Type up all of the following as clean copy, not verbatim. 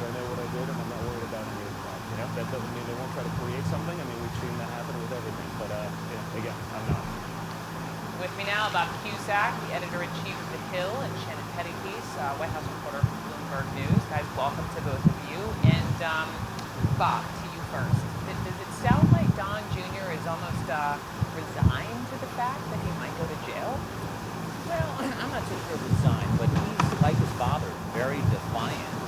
I know what I did, and I'm not worried about any of that. That doesn't mean they won't try to create something. I mean, we've seen that happen with everything. But again, I'm not. With me now, Bob Cusack, the editor-in-chief of The Hill, and Shannon Pettypiece, White House reporter for Bloomberg News. Guys, welcome to both of you. And Bob, to you first. Does it sound like Don Jr. is almost resigned to the fact that he might go to jail? Well, I'm not so sure resigned, but he's, like his father, very defiant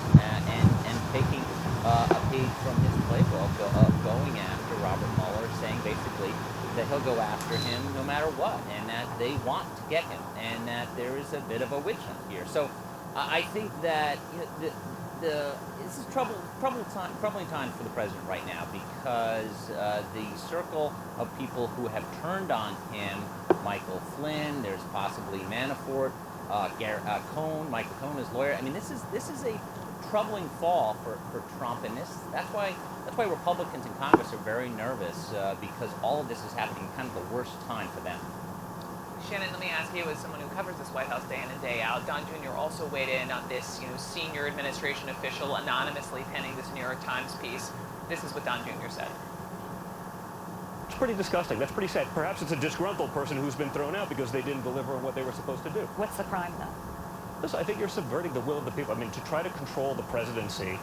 and taking a page from his playbook of going after Robert Mueller, saying basically that he'll go after him no matter what, and that they want to get him, and that there is a bit of a witch hunt here. So I think that this is troubling times for the president right now, because the circle of people who have turned on him, Michael Flynn, there's possibly Manafort, Michael Cohen, his lawyer. I mean, this is a troubling fall for Trump, and that's why Republicans in Congress are very nervous, because all of this is happening kind of the worst time for them. Shannon, let me ask you, as someone who covers this White House day in and day out, Don Jr. also weighed in on this, senior administration official anonymously penning this New York Times piece. This is what Don Jr. said. It's pretty disgusting. That's pretty sad. Perhaps it's a disgruntled person who's been thrown out because they didn't deliver what they were supposed to do. What's the crime, though? Listen, I think you're subverting the will of the people. I mean, to try to control the presidency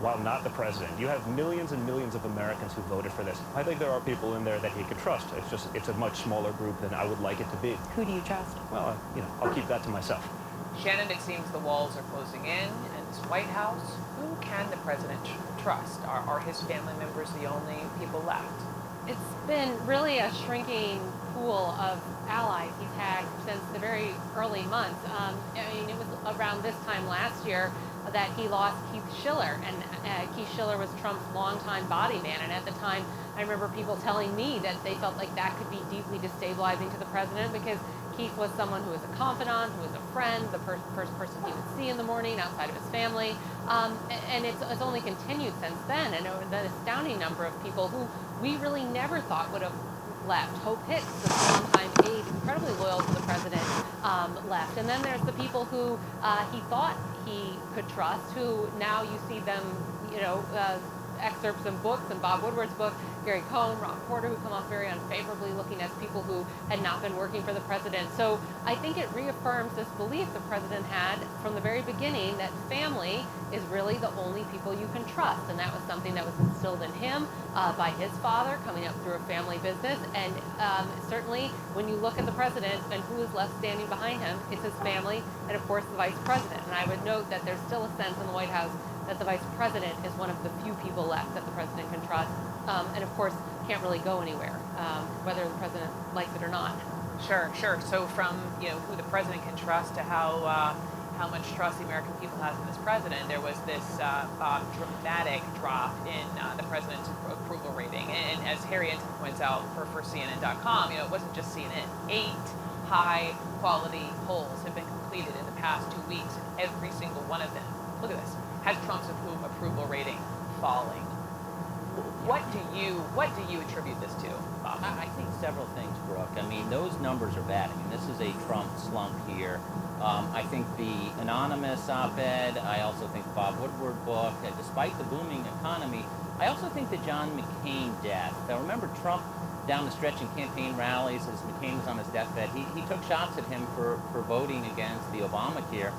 while not the president. You have millions and millions of Americans who voted for this. I think there are people in there that he could trust. It's a much smaller group than I would like it to be. Who do you trust? Well, I'll keep that to myself. Shannon, it seems the walls are closing in this White House. Who can the president trust? Are his family members the only people left? It's been really a shrinking pool of allies he's had since the very early months. I mean, it was around this time last year that he lost Keith Schiller, and Keith Schiller was Trump's longtime body man, and at the time I remember people telling me that they felt like that could be deeply destabilizing to the president, because Keith was someone who was a confidant, who was a friend, the first person he would see in the morning outside of his family, and it's only continued since then, and the astounding number of people who we really never thought would have left. Hope Hicks, the longtime aide, incredibly loyal to the president, left. And then there's the people who he thought he could trust, who now you see them, excerpts in books, and Bob Woodward's book, Gary Cohn, Rob Porter, who come off very unfavorably, looking as people who had not been working for the president. So I think it reaffirms this belief the president had from the very beginning that family is really the only people you can trust. And that was something that was instilled in him by his father, coming up through a family business. And certainly when you look at the president and who is left standing behind him, it's his family and, of course, the vice president. And I would note that there's still a sense in the White House that the vice president is one of the few people left that the president can trust, and of course can't really go anywhere, whether the president likes it or not. Sure. So from who the president can trust to how much trust the American people has in this president, there was this dramatic drop in the president's approval rating, and as Harry Enton points out for CNN.com, it wasn't just CNN. 8 high-quality polls have been completed in the past 2 weeks, and every single one of them, look at this, has Trump's approval rating falling. What do you attribute this to, Bob? I think several things, Brooke. I mean, those numbers are bad. I mean, this is a Trump slump here. I think the anonymous op-ed, I also think Bob Woodward book, despite the booming economy, I also think the John McCain death. Now, remember Trump down the stretch in campaign rallies as McCain was on his deathbed. He took shots at him for voting against the Obamacare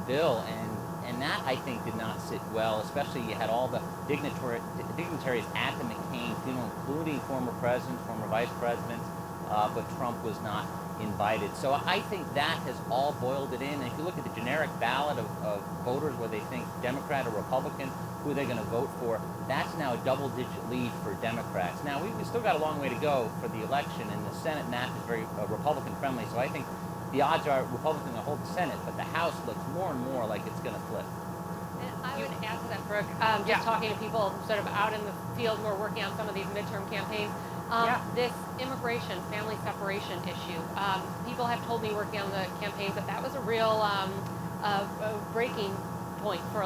bill, and that, I think, did not sit well, especially you had all the dignitaries at the McCain funeral, including former presidents, former vice presidents, but Trump was not invited. So I think that has all boiled it in. And if you look at the generic ballot of voters, where they think Democrat or Republican, who they're going to vote for, that's now a double-digit lead for Democrats. Now, we've still got a long way to go for the election, and the Senate map is very Republican-friendly, so I think the odds are Republicans will hold the Senate, but the House looks more and more like it's going to flip. And I would add to that, Brooke, talking to people sort of out in the field who are working on some of these midterm campaigns, this immigration, family separation issue, people have told me working on the campaigns that was a real breaking point for a lot